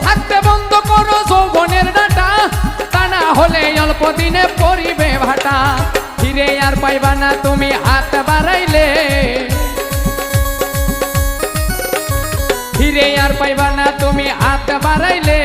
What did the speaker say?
থাকতে বন্ধ করো যৌবনের ডাটা, তা না হলে অল্প দিনে পরিবে ভাটা। ফিরে আর পাইবা না তুমি হাত বাড়াইলে, ফিরে আর পাইবা না তুমি হাত বাড়াইলে।